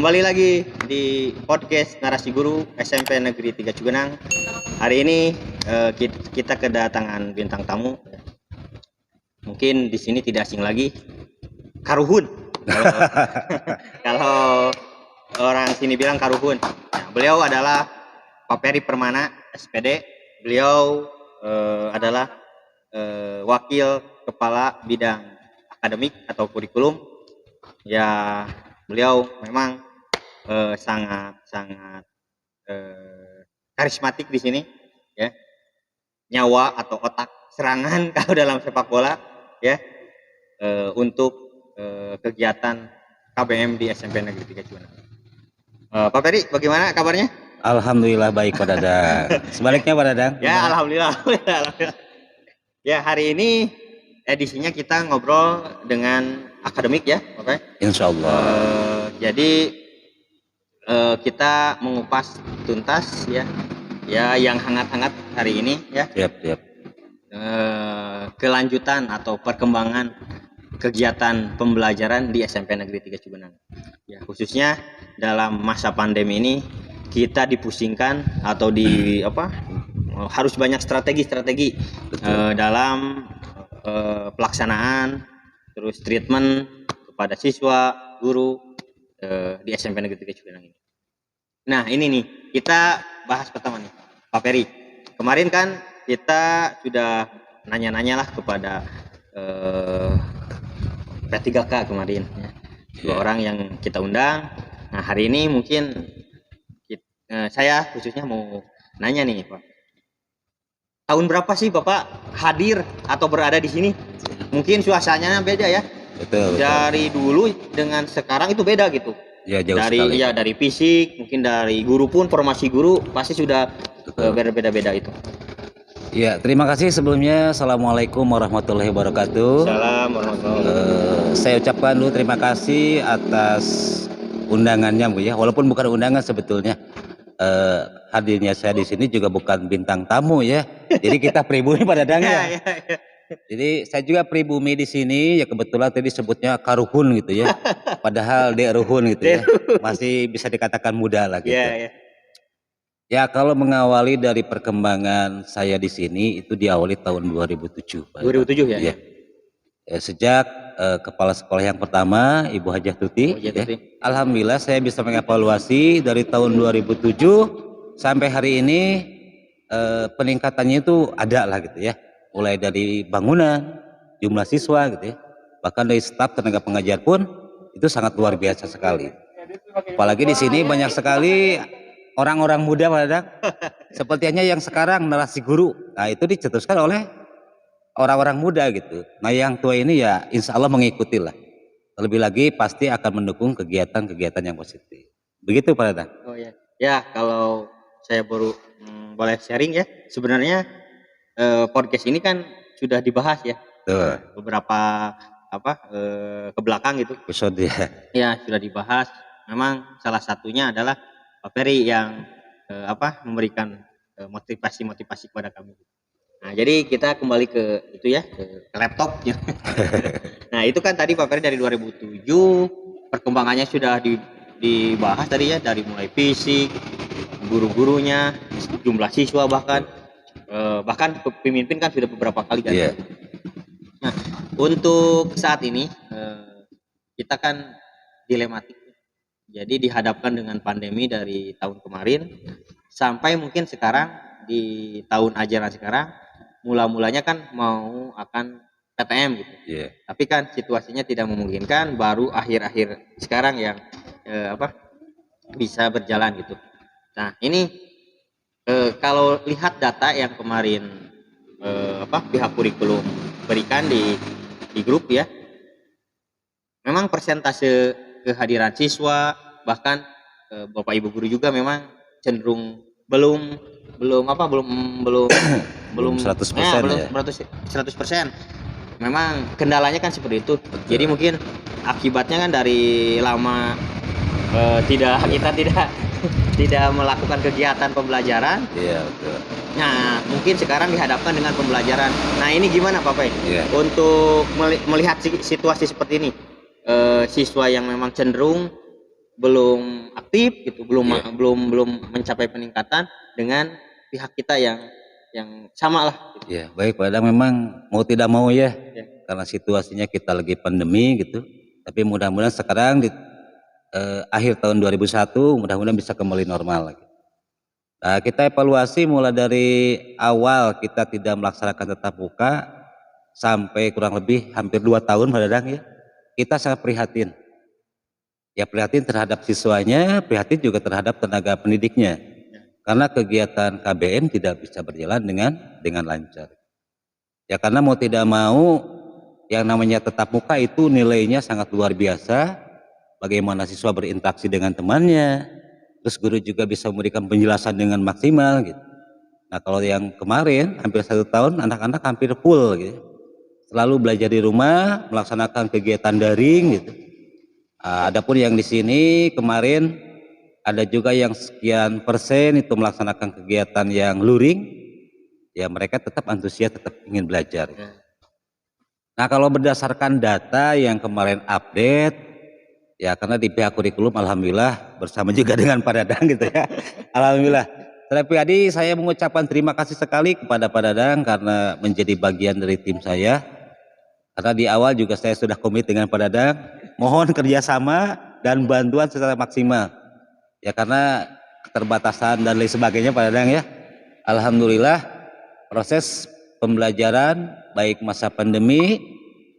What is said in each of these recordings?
Kembali lagi di podcast Narasi Guru SMP Negeri 3 Cugenang. Hari ini kita kedatangan bintang tamu. Mungkin di sini tidak asing lagi, Karuhun. Kalau orang sini bilang Karuhun. Nah, beliau adalah Pak Peri Permana, SPD. Beliau adalah wakil kepala bidang akademik atau kurikulum. Ya, beliau memang sangat karismatik di sini, ya. Nyawa atau otak serangan kalau dalam sepak bola, ya, untuk kegiatan KBM di SMP Negeri 3 Cugenang. Pak Peri, bagaimana kabarnya? Alhamdulillah baik Pak Dadang. Sebaliknya Pak Dadang. Ya, alhamdulillah. Ya, hari ini edisinya kita ngobrol dengan akademik, ya, Oke. Insya Allah. Jadi kita mengupas tuntas, ya yang hangat-hangat hari ini, ya. Siap. Kelanjutan atau perkembangan kegiatan pembelajaran di SMP Negeri 3 Cugenang. Ya, khususnya dalam masa pandemi ini kita dipusingkan atau harus banyak strategi dalam pelaksanaan, terus treatment kepada siswa, guru di SMP Negeri 3 Cugenang ini. Nah, ini nih, kita bahas pertama nih, Pak Peri. Kemarin kan kita sudah nanya-nanya lah kepada P3K kemarin, ya. Dua orang yang kita undang. Nah, hari ini mungkin saya khususnya mau nanya nih, Pak. Tahun berapa sih Bapak hadir atau berada di sini? Mungkin suasananya beda, ya. Betul. Dari dulu dengan sekarang itu beda gitu. Ya, jauh sekali. Dari fisik, mungkin dari guru pun, formasi guru pasti sudah berbeda-beda itu. Ya, terima kasih sebelumnya. Assalamualaikum warahmatullahi wabarakatuh. Assalamualaikum warahmatullahi wabarakatuh. Saya ucapkan dulu terima kasih atas undangannya, Bu, ya. Walaupun bukan undangan sebetulnya. Hadirnya saya di sini juga bukan bintang tamu, ya. Jadi kita pribumi Pak Dadang, ya. Jadi saya juga pribumi di sini, ya, kebetulan tadi sebutnya Karuhun gitu, ya. Padahal dia Ruhun gitu, ya. Masih bisa dikatakan muda lah gitu. Ya, kalau mengawali dari perkembangan saya di sini itu diawali tahun 2007. 2007, ya. Ya. Sejak kepala sekolah yang pertama Ibu Hajah Tuti, ya. Alhamdulillah saya bisa mengevaluasi dari tahun 2007 sampai hari ini peningkatannya itu ada lah gitu, ya. Mulai dari bangunan, jumlah siswa gitu, ya. Bahkan dari staf tenaga pengajar pun itu sangat luar biasa sekali. Apalagi di sini banyak sekali orang-orang muda Pak Dadang. Sepertinya yang sekarang narasi guru. Nah, itu dicetuskan oleh orang-orang muda gitu. Nah, yang tua ini ya insya Allah mengikuti lah. Terlebih lagi pasti akan mendukung kegiatan-kegiatan yang positif. Begitu Pak Dadang. Oh ya. Ya, kalau saya baru boleh sharing, ya. Sebenarnya podcast ini kan sudah dibahas, ya. Beberapa ke belakang gitu. Episode, ya. Ya, sudah dibahas. Memang salah satunya adalah Pak Peri yang memberikan motivasi kepada kami. Nah, jadi kita kembali ke itu, ya, ke laptop. Nah, itu kan tadi Pak Peri dari 2007 perkembangannya sudah dibahas tadi, ya, dari mulai fisik, guru-gurunya, jumlah siswa, bahkan pemimpin kan sudah beberapa kali kan. Yeah. Nah, untuk saat ini kita kan dilematik. Jadi dihadapkan dengan pandemi dari tahun kemarin sampai mungkin sekarang di tahun ajaran sekarang mulanya kan akan PTM gitu. Yeah. Tapi kan situasinya tidak memungkinkan, baru akhir-akhir sekarang yang bisa berjalan gitu. Nah, ini kalau lihat data yang kemarin pihak kurikulum berikan di grup, ya. Memang persentase kehadiran siswa, bahkan Bapak Ibu guru juga memang cenderung belum 100%, belum 100%. Memang kendalanya kan seperti itu. Betul. Jadi mungkin akibatnya kan dari lama kita tidak melakukan kegiatan pembelajaran. Iya, betul. Nah, mungkin sekarang dihadapkan dengan pembelajaran. Nah, ini gimana Pak Pei? Yeah. Untuk melihat situasi seperti ini, siswa yang memang cenderung belum aktif gitu, Iya. belum mencapai peningkatan dengan pihak kita yang sama lah gitu. Ya, baik Pak Dadang, memang mau tidak mau ya, Ya. karena situasinya kita lagi pandemi gitu. Tapi mudah-mudahan sekarang di akhir tahun 2001 mudah-mudahan bisa kembali normal lagi. Nah, kita evaluasi mulai dari awal kita tidak melaksanakan tatap muka sampai kurang lebih hampir 2 tahun Pak Dadang ya. Kita sangat prihatin. Ya prihatin terhadap siswanya, prihatin juga terhadap tenaga pendidiknya. Karena kegiatan KBM tidak bisa berjalan dengan lancar. Ya karena mau tidak mau yang namanya tatap muka itu nilainya sangat luar biasa. Bagaimana siswa berinteraksi dengan temannya, terus guru juga bisa memberikan penjelasan dengan maksimal gitu. Nah kalau yang kemarin hampir 1 tahun anak-anak hampir full gitu, selalu belajar di rumah, melaksanakan kegiatan daring gitu. Adapun yang di sini kemarin ada juga yang sekian persen itu melaksanakan kegiatan yang luring, ya mereka tetap antusias, tetap ingin belajar. Nah kalau berdasarkan data yang kemarin update, ya karena di pihak kurikulum alhamdulillah bersama juga dengan Pak Dadang gitu ya. Alhamdulillah. Secara pribadi saya mengucapkan terima kasih sekali kepada Pak Dadang karena menjadi bagian dari tim saya. Karena di awal juga saya sudah komit dengan Pak Dadang, mohon kerjasama dan bantuan secara maksimal. Ya karena keterbatasan dan lain sebagainya Pak Dadang ya. Alhamdulillah proses pembelajaran baik masa pandemi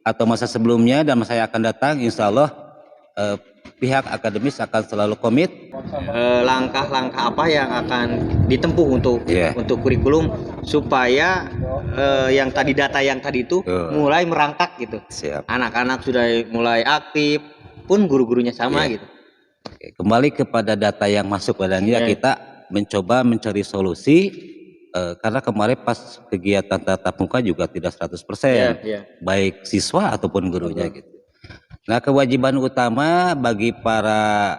atau masa sebelumnya dan masa yang akan datang insya Allah pihak akademis akan selalu komit. Langkah-langkah apa yang akan ditempuh untuk kurikulum supaya yang tadi data yang tadi itu mulai merangkak gitu. Siap. Anak-anak sudah mulai aktif, pun guru-gurunya sama gitu. Oke, kembali kepada data yang masuk badannya, kita mencoba mencari solusi karena kemarin pas kegiatan tatap muka juga tidak 100%, baik siswa ataupun gurunya gitu. Nah, kewajiban utama bagi para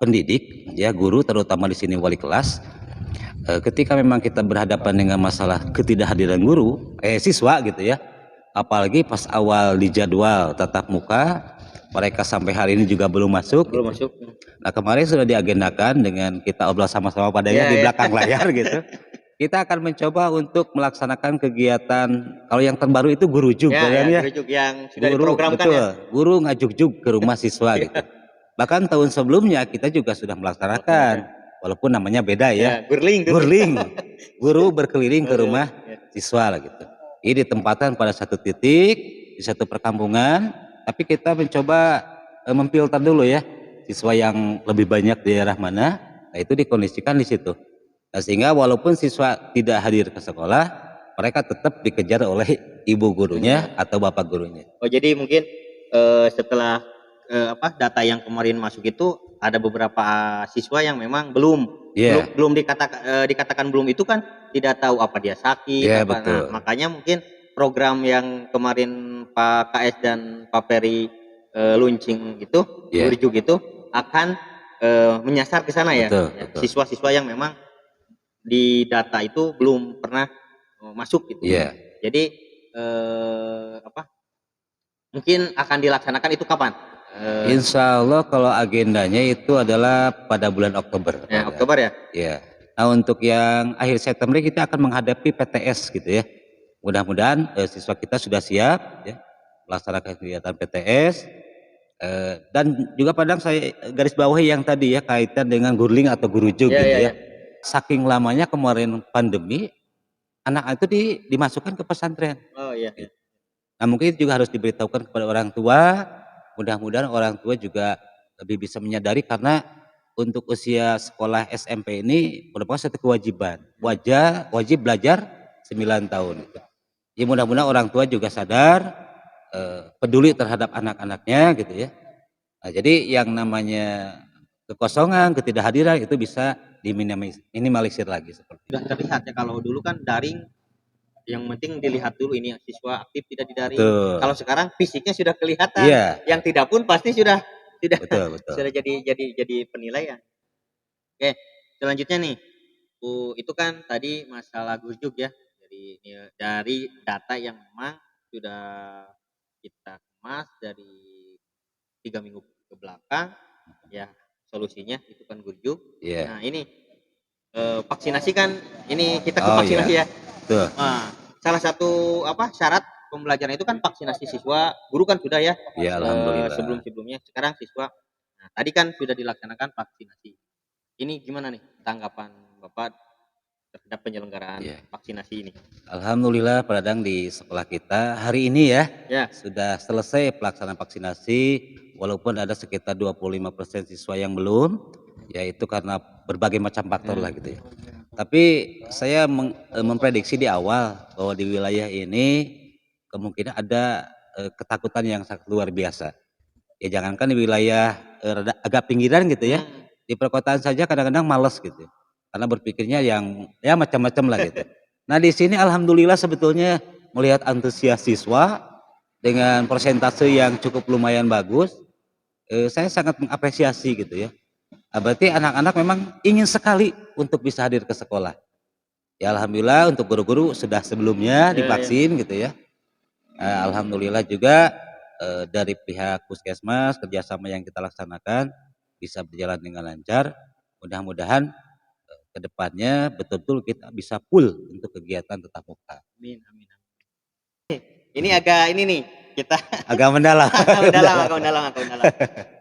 pendidik, ya guru terutama di sini wali kelas, ketika memang kita berhadapan dengan masalah ketidakhadiran guru, siswa gitu ya, apalagi pas awal di jadwal tatap muka, mereka sampai hari ini juga belum masuk. Nah kemarin sudah diagendakan dengan kita obrol sama-sama padanya di belakang layar gitu. Kita akan mencoba untuk melaksanakan kegiatan, kalau yang terbaru itu guru juga ya. Guru yang sudah Guru, diprogramkan betul, guru ngajuk-juk ke rumah siswa gitu. Bahkan tahun sebelumnya kita juga sudah melaksanakan, walaupun namanya beda ya. Gurling, guru berkeliling ke rumah siswa lah gitu. Ini ditempatkan pada satu titik di satu perkampungan, tapi kita mencoba memfilter dulu ya siswa yang lebih banyak di daerah mana, nah itu dikondisikan di situ. Nah, sehingga walaupun siswa tidak hadir ke sekolah, mereka tetap dikejar oleh ibu gurunya atau bapak gurunya. Oh jadi mungkin setelah data yang kemarin masuk itu ada beberapa siswa yang memang belum dikatakan belum itu kan tidak tahu apa dia sakit apa. Nah, makanya mungkin program yang kemarin Pak KS dan Pak Peri launching gitu, Gurjuk itu akan menyasar ke sana ya. Siswa-siswa yang memang di data itu belum pernah masuk gitu. Jadi mungkin akan dilaksanakan itu kapan? Insya Allah kalau agendanya itu adalah pada bulan Oktober. Oktober ya? Ya. Nah untuk yang akhir September kita akan menghadapi PTS gitu ya. Mudah-mudahan siswa kita sudah siap ya, melaksanakan kegiatan PTS. Dan juga Padang saya garis bawahi yang tadi ya kaitan dengan gurling atau gurujuk gitu ya. Saking lamanya kemarin pandemi, anak itu dimasukkan ke pesantren. Oh iya. Nah mungkin juga harus diberitahukan kepada orang tua, mudah-mudahan orang tua juga lebih bisa menyadari karena untuk usia sekolah SMP ini merupakan satu kewajiban, wajib belajar 9 tahun. Ya mudah-mudahan orang tua juga sadar, peduli terhadap anak-anaknya gitu ya. Nah, jadi yang namanya kekosongan, ketidakhadiran itu bisa diminimalisir lagi seperti. Sudah terlihat ya kalau dulu kan daring, yang penting dilihat dulu ini siswa aktif tidak di daring. Kalau sekarang fisiknya sudah kelihatan, yang tidak pun pasti sudah sudah jadi penilaian. Oke, selanjutnya nih, itu kan tadi masalah Gurjuk ya. Jadi dari data yang memang sudah kita kemas dari 3 minggu ke belakang, ya solusinya itu kan Gurju. Iya. Nah ini vaksinasi kan ini kita ke Oh vaksinasi iya. ya. Tuh. Nah, salah satu syarat pembelajaran itu kan vaksinasi siswa, guru kan sudah ya Ya alhamdulillah. sebelum-sebelumnya. Sekarang siswa. Nah, tadi kan sudah dilaksanakan vaksinasi. Ini gimana nih tanggapan Bapak terhadap penyelenggaraan Iya. vaksinasi ini? Alhamdulillah Pak Dadang di sekolah kita hari ini ya Ya. sudah selesai pelaksanaan vaksinasi walaupun ada sekitar 25% siswa yang belum, yaitu karena berbagai macam faktor lah gitu ya. Tapi saya memprediksi di awal bahwa di wilayah ini kemungkinan ada ketakutan yang sangat luar biasa. Ya jangankan di wilayah agak pinggiran gitu ya, di perkotaan saja kadang-kadang males gitu. Karena berpikirnya yang ya macam-macam lah gitu. Nah di sini alhamdulillah sebetulnya melihat antusias siswa dengan persentase yang cukup lumayan bagus, saya sangat mengapresiasi gitu ya. Berarti anak-anak memang ingin sekali untuk bisa hadir ke sekolah. Ya alhamdulillah untuk guru-guru sudah sebelumnya divaksin gitu ya. Alhamdulillah juga dari pihak puskesmas kerjasama yang kita laksanakan bisa berjalan dengan lancar. Mudah-mudahan kedepannya betul-betul kita bisa full untuk kegiatan tatap muka. Amin, amin. Ini agak ini nih kita agak mendalam. agak mendalam.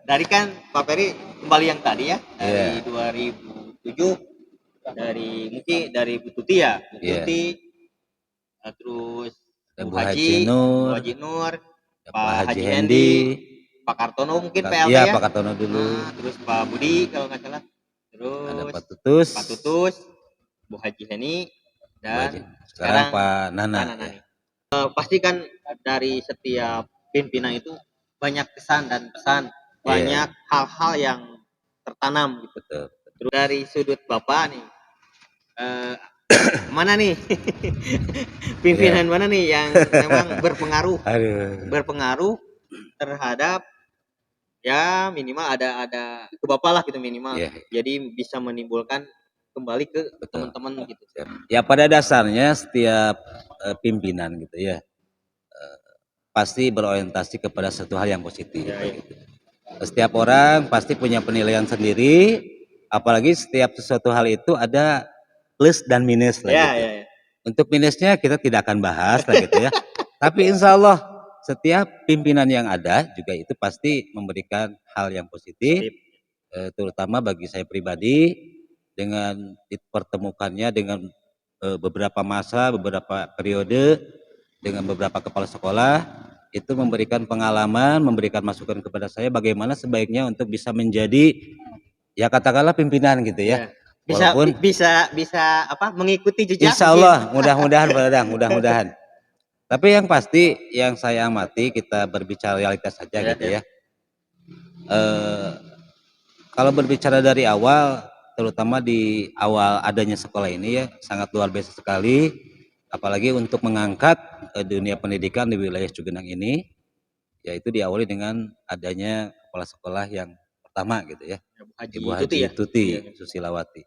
Dari kan Pak Peri kembali yang tadi ya dari 2007 dari Bu Tuti ya, Bu Tuti, terus Bu Haji Nur, Pak Haji Hendi, Pak Kartono mungkin PLT ya. Pak Kartono dulu. Terus Pak Budi kalau nggak salah. Terus ada Pak Tutus, Bu Haji Heni dan sekarang Pak Nana. Pasti kan dari setiap pimpinan itu banyak kesan dan pesan, banyak hal-hal yang tertanam gitu. Terus dari sudut Bapak nih, mana nih pimpinan mana nih yang memang berpengaruh terhadap ya minimal ada ke Bapak lah gitu minimal. Jadi bisa menimbulkan kembali ke teman-teman gitu. Ya pada dasarnya setiap pimpinan gitu ya pasti berorientasi kepada satu hal yang positif. Gitu. Setiap orang pasti punya penilaian sendiri, apalagi setiap sesuatu hal itu ada plus dan minus lah gitu. Untuk minusnya kita tidak akan bahas lah gitu ya. Tapi insya Allah setiap pimpinan yang ada juga itu pasti memberikan hal yang positif, terutama bagi saya pribadi dengan dipertemukannya dengan beberapa masa, beberapa periode dengan beberapa kepala sekolah itu memberikan pengalaman, memberikan masukan kepada saya bagaimana sebaiknya untuk bisa menjadi ya katakanlah pimpinan gitu ya. Bisa mengikuti jejak. Insya Allah mudah-mudahan Pak Dadang, mudah-mudahan. Tapi yang pasti yang saya amati kita berbicara realitas saja gitu ya. Kalau berbicara dari awal, terutama di awal adanya sekolah ini ya sangat luar biasa sekali. Apalagi untuk mengangkat dunia pendidikan di wilayah Cugenang ini, yaitu diawali dengan adanya kepala sekolah yang pertama gitu ya, Ibu Haji Tuti Susilawati.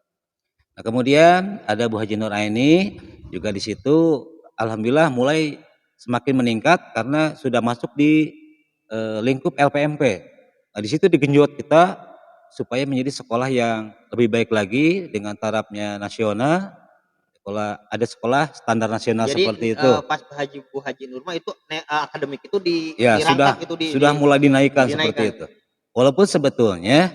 Nah kemudian ada Bu Haji Nur Aini juga di situ, alhamdulillah mulai semakin meningkat karena sudah masuk di lingkup LPMP. Nah di situ digenjot kita supaya menjadi sekolah yang lebih baik lagi dengan tarafnya nasional. Ada sekolah standar nasional. Jadi, seperti itu. Pas Bu Haji Nurma itu akademik itu dirangkap sudah mulai dinaikkan seperti itu. Walaupun sebetulnya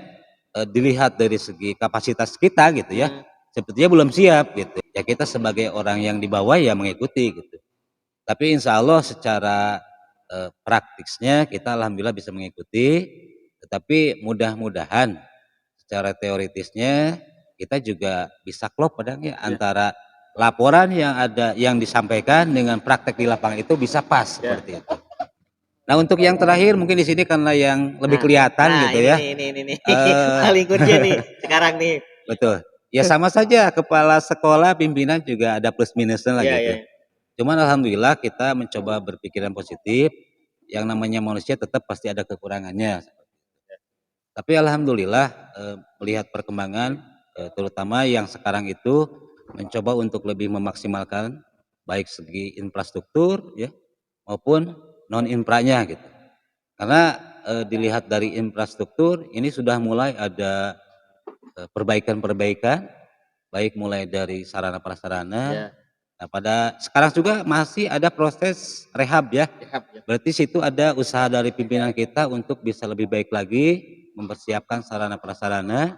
dilihat dari segi kapasitas kita gitu ya, sepertinya belum siap gitu. Ya kita sebagai orang yang di bawah ya mengikuti gitu. Tapi insya Allah secara praktisnya kita alhamdulillah bisa mengikuti. Tetapi mudah-mudahan secara teoritisnya kita juga bisa klop padahal antara laporan yang ada yang disampaikan dengan praktek di lapangan itu bisa pas seperti itu. Nah untuk yang terakhir mungkin di sini karena yang lebih kelihatan gitu ya. Ini paling kunci nih sekarang nih. Betul. Ya sama saja kepala sekolah pimpinan juga ada plus minusnya lah gitu. Cuman alhamdulillah kita mencoba berpikiran positif. Yang namanya manusia tetap pasti ada kekurangannya. Tapi alhamdulillah melihat perkembangan terutama yang sekarang itu mencoba untuk lebih memaksimalkan baik segi infrastruktur ya maupun non infranya gitu. Karena dilihat dari infrastruktur ini sudah mulai ada perbaikan-perbaikan, baik mulai dari sarana prasarana. Ya, Nah, pada sekarang juga masih ada proses rehab ya. rehab ya. Berarti situ ada usaha dari pimpinan kita untuk bisa lebih baik lagi mempersiapkan sarana prasarana.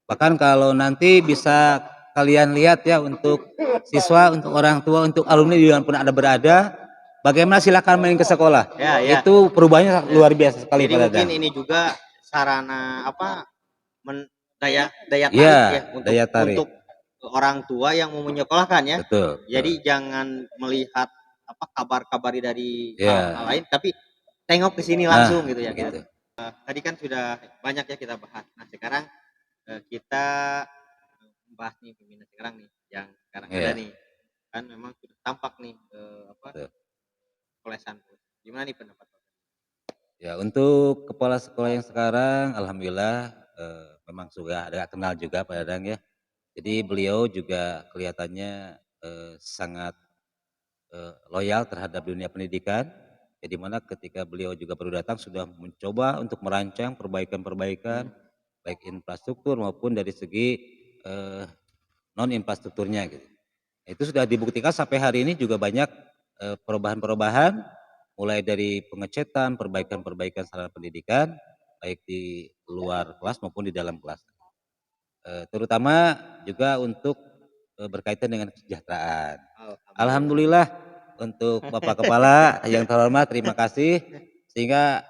Bahkan kalau nanti bisa kalian lihat ya, untuk siswa, untuk orang tua, untuk alumni juga pun ada berada, bagaimana silakan main ke sekolah. Ya, ya. Itu perubahannya Ya. luar biasa sekali Jadi Pak mungkin Dadang. ini juga sarana apa daya daya tarik Iya, ya daya tarik. untuk orang tua yang mau menyekolahkan ya. Betul, Jadi betul. jangan melihat apa kabar-kabar dari hal Iya. lain, tapi tengok ke sini Nah, langsung gitu ya. begitu. Tadi kan sudah banyak ya kita bahas. Nah sekarang kita membahas nih pimpinan sekarang nih yang sekarang ada Iya, nih, kan memang sudah tampak nih apa betul. kolesan. Gimana nih pendapat Bapak? Ya, untuk kepala sekolah yang sekarang alhamdulillah memang sudah ada kenal juga Pak Dadang ya. Jadi beliau juga kelihatannya sangat loyal terhadap dunia pendidikan. Ya, di mana ketika beliau juga baru datang sudah mencoba untuk merancang perbaikan-perbaikan baik infrastruktur maupun dari segi non infrastrukturnya gitu. Itu sudah dibuktikan sampai hari ini juga banyak perubahan-perubahan mulai dari pengecetan, perbaikan-perbaikan sarana pendidikan baik di luar kelas maupun di dalam kelas. Terutama juga untuk berkaitan dengan kesejahteraan. Alhamdulillah untuk Bapak Kepala yang terhormat, terima kasih sehingga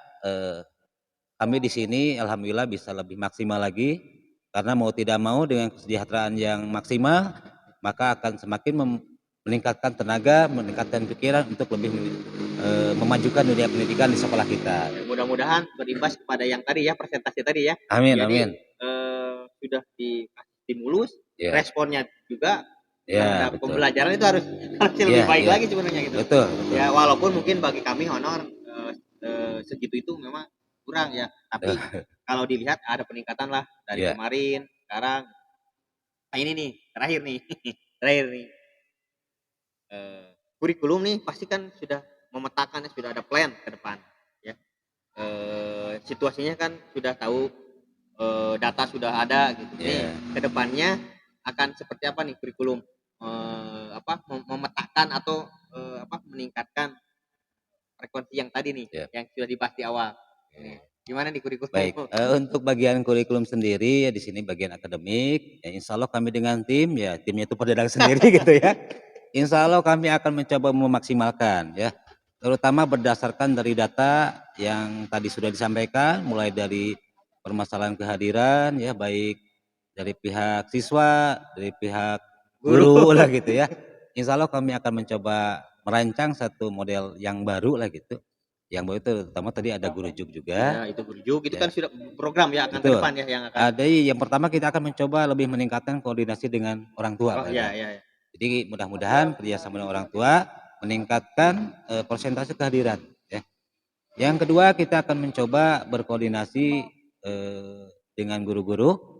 kami di sini alhamdulillah bisa lebih maksimal lagi karena mau tidak mau dengan kesejahteraan yang maksimal maka akan semakin meningkatkan tenaga, meningkatkan pikiran untuk lebih memajukan dunia pendidikan di sekolah kita. Mudah-mudahan berimbas kepada yang tadi ya, presentasi tadi ya. Amin, Jadi amin. sudah dikasih stimulus, Ya, responnya juga ya terhadap betul. pembelajaran itu harus lebih Ya, baik ya. lagi sebenarnya gitu. Betul, betul. Ya walaupun mungkin bagi kami honor segitu itu memang kurang ya, tapi kalau dilihat ada peningkatan lah dari Ya, kemarin sekarang. Nah ini nih terakhir nih, terakhir nih kurikulum nih pasti kan sudah memetakan ya, sudah ada plan ke depan ya. Situasinya kan sudah tahu, data sudah ada gitu. Nih ya. kedepannya akan seperti apa nih kurikulum, apa memetakan atau apa meningkatkan frekuensi yang tadi nih Ya. yang sudah dibahas di awal. Nih, Ya. gimana nih kurikulum? Baik, untuk bagian kurikulum sendiri ya di sini bagian akademik, ya insya Allah kami dengan tim, ya timnya itu Pak Dadang sendiri gitu ya. Insya Allah kami akan mencoba memaksimalkan ya, terutama berdasarkan dari data yang tadi sudah disampaikan, mulai dari permasalahan kehadiran ya, baik dari pihak siswa, dari pihak Guru. guru lah gitu ya. Insya Allah kami akan mencoba merancang satu model yang baru lah gitu. Yang baru itu terutama tadi ada guru juk juga. Ya, itu guru itu Ya, kan sudah program ya akan ke betul. depan ya yang akan. Ada yang pertama kita akan mencoba lebih meningkatkan koordinasi dengan orang tua, Oh Pak iya Dadang. iya. Iya. Jadi mudah-mudahan kerjasama dengan orang tua meningkatkan persentase kehadiran. Ya. Yang kedua kita akan mencoba berkoordinasi dengan guru-guru.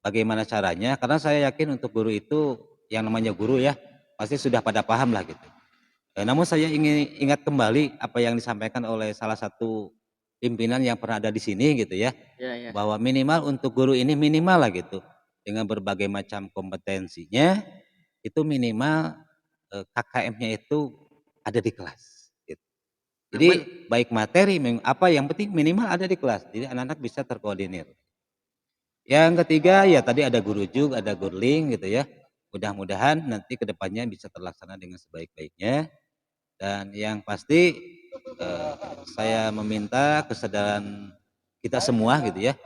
Bagaimana caranya? Karena saya yakin untuk guru itu yang namanya guru ya pasti sudah pada paham lah gitu. Namun saya ingin ingat kembali apa yang disampaikan oleh salah satu pimpinan yang pernah ada di sini gitu ya, Iya iya. bahwa minimal untuk guru ini minimal lah gitu, dengan berbagai macam kompetensinya, itu minimal KKM-nya itu ada di kelas. Gitu. Jadi Namun baik materi, apa yang penting minimal ada di kelas, jadi anak-anak bisa terkoordinir. Yang ketiga ya tadi ada guru juk, ada gurling gitu ya. Mudah-mudahan nanti kedepannya bisa terlaksana dengan sebaik-baiknya. Dan yang pasti saya meminta kesadaran kita semua gitu ya,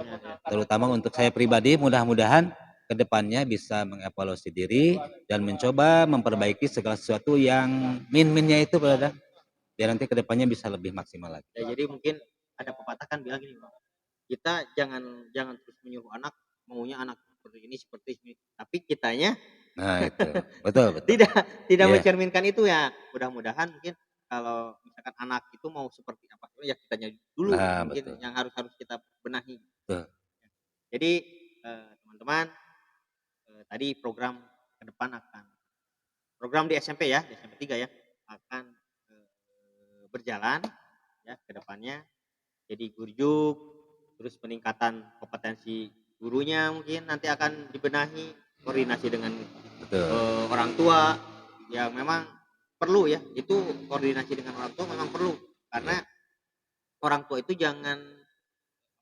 terutama untuk saya pribadi mudah-mudahan kedepannya bisa mengevaluasi diri dan mencoba memperbaiki segala sesuatu yang min-minnya itu berada biar nanti kedepannya bisa lebih maksimal lagi. ya jadi mungkin ada pepatah kan bilang gini, Bang. Kita jangan jangan terus menyuruh anak maunya anak seperti ini. Tapi kitanya Nah itu betul betul. tidak tidak Iya. mencerminkan itu ya. Mudah-mudahan mungkin kalau misalkan anak itu mau seperti apa ya kitanya dulu Nah mungkin betul. yang harus harus kita benahi. Betul. Jadi teman-teman tadi program ke depan akan program di SMP ya, di SMP 3 ya akan berjalan ya ke depannya. jadi gurjuk, terus peningkatan kompetensi gurunya mungkin nanti akan dibenahi, koordinasi dengan Betul. orang tua, ya memang perlu ya, itu koordinasi dengan orang tua memang perlu, karena Iya. orang tua itu jangan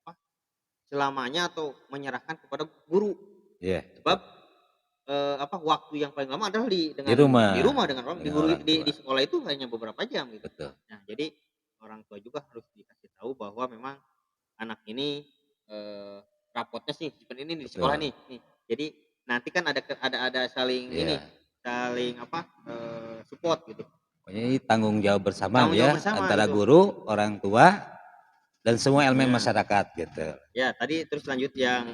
apa, selamanya atau menyerahkan kepada guru, Iya, sebab betul. waktu yang paling lama adalah Di rumah di rumah dengan orang, di dengan guru orang tua. di sekolah itu hanya beberapa jam gitu. Betul. Nah, jadi orang tua juga harus dikasih tahu bahwa memang anak ini, rapotnya sih seperti ini nih di sekolah Betul. nih. Jadi nanti kan ada saling ini, Iya. saling support gitu, Pokoknya ini tanggung jawab bersama tanggung jawab ya bersama antara gitu. guru, orang tua, dan semua elemen Nah, masyarakat gitu. ya tadi terus selanjutnya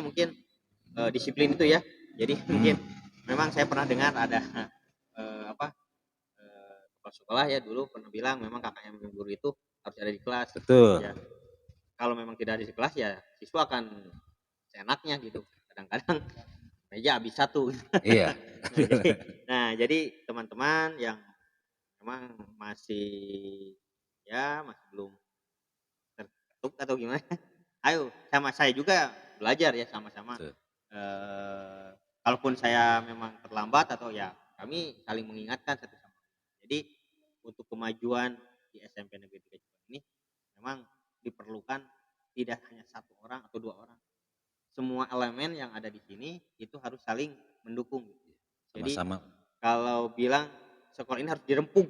mungkin, disiplin itu ya. Jadi mungkin Hmm, memang saya pernah dengar ada, apa, kepala sekolah ya dulu pernah bilang memang KKM guru itu harus ada di kelas. betul. Ya, kalau memang tidak ada di kelas ya siswa akan seenaknya gitu. Kadang-kadang meja habis satu. Iya. Nah, jadi teman-teman yang memang masih masih belum terketuk atau gimana, ayo sama saya juga belajar ya sama-sama. Betul. Kalaupun saya memang terlambat atau ya kami saling mengingatkan satu sama lain. Jadi untuk kemajuan di SMP Negeri 3 Cikoneng ini memang diperlukan tidak hanya satu orang atau dua orang. Semua elemen yang ada di sini itu harus saling mendukung. Jadi Sama-sama. kalau bilang sekolah ini harus dirempung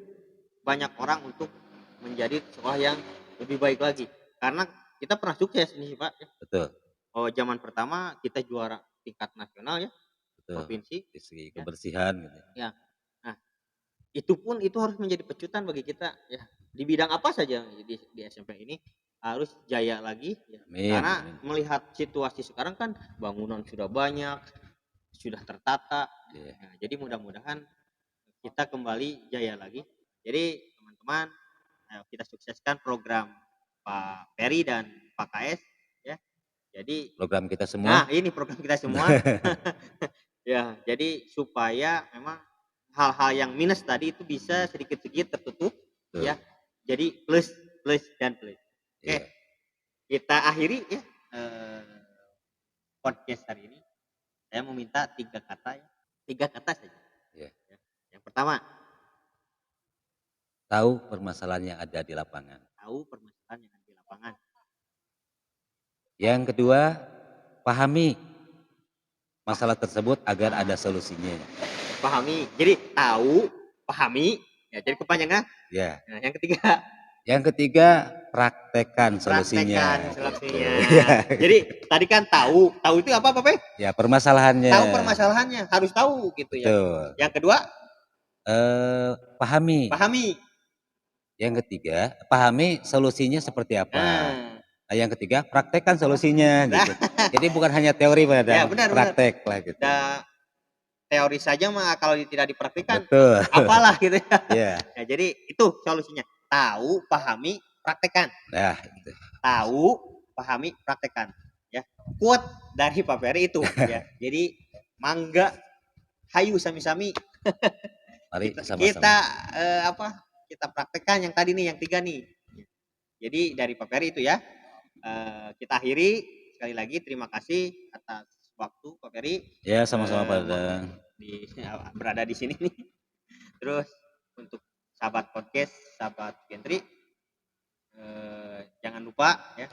banyak orang untuk menjadi sekolah yang lebih baik lagi. Karena kita pernah sukses nih Pak. Betul. Oh, zaman pertama kita juara tingkat nasional ya, Betul. provinsi. Dari segi Ya. kebersihan gitu. Ya. Nah, itu harus menjadi pecutan bagi kita ya. Di bidang apa saja di SMP ini harus jaya lagi ya. Amin, Karena amin. melihat situasi sekarang kan bangunan sudah banyak, sudah tertata. Iya. Nah, jadi mudah-mudahan kita kembali jaya lagi. Jadi teman-teman, ayo kita sukseskan program Pak Peri dan Pak KS ya. Jadi Program kita nah semua. ini program kita semua. Ya, jadi supaya memang hal-hal yang minus tadi itu bisa sedikit-sedikit tertutup Betul. ya. Jadi plus, plus, dan plus. Oke, Iya. kita akhiri ya podcast hari ini. Saya mau minta 3 kata ya. 3 kata saja. Iya. Ya. Yang pertama, Tahu permasalahan yang ada di lapangan. tahu permasalahan yang ada di lapangan. Yang kedua, pahami masalah tersebut agar ada solusinya. Pahami. Jadi tahu, pahami, ya jadi kepanjangan. Ya. Nah, yang ketiga, Yang ketiga, praktekkan praktekkan solusinya. solusinya. Ya. Jadi tadi kan tahu itu apa Pak? Ya, permasalahannya. Tahu permasalahannya, harus tahu gitu ya. Betul. Yang kedua, Pahami. pahami. Yang ketiga, pahami solusinya seperti apa. Nah, Nah, yang ketiga, praktekkan solusinya gitu. Jadi bukan hanya teori ya pada benar. praktek lah gitu. Teori saja mah kalau tidak dipraktikkan Betul. apalah gitu ya. Ya. Nah, jadi itu solusinya. Tahu, pahami, praktekkan. Nah, itu. Tahu, pahami, praktekkan. Ya. Quote dari Pak Ferry itu ya. Jadi mangga hayu sami-sami Mari kita sama-sama. kita praktekkan yang tadi nih, yang 3 nih. Jadi dari Pak Ferry itu ya. Kita akhiri sekali lagi terima kasih atas waktu Pak Ferry. Ya, sama-sama Pak Dadang. Berada di sini nih. Terus untuk sahabat podcast, sahabat Gentry, jangan lupa ya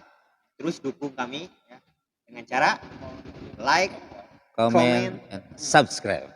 terus dukung kami ya dengan cara like, Comment, and subscribe.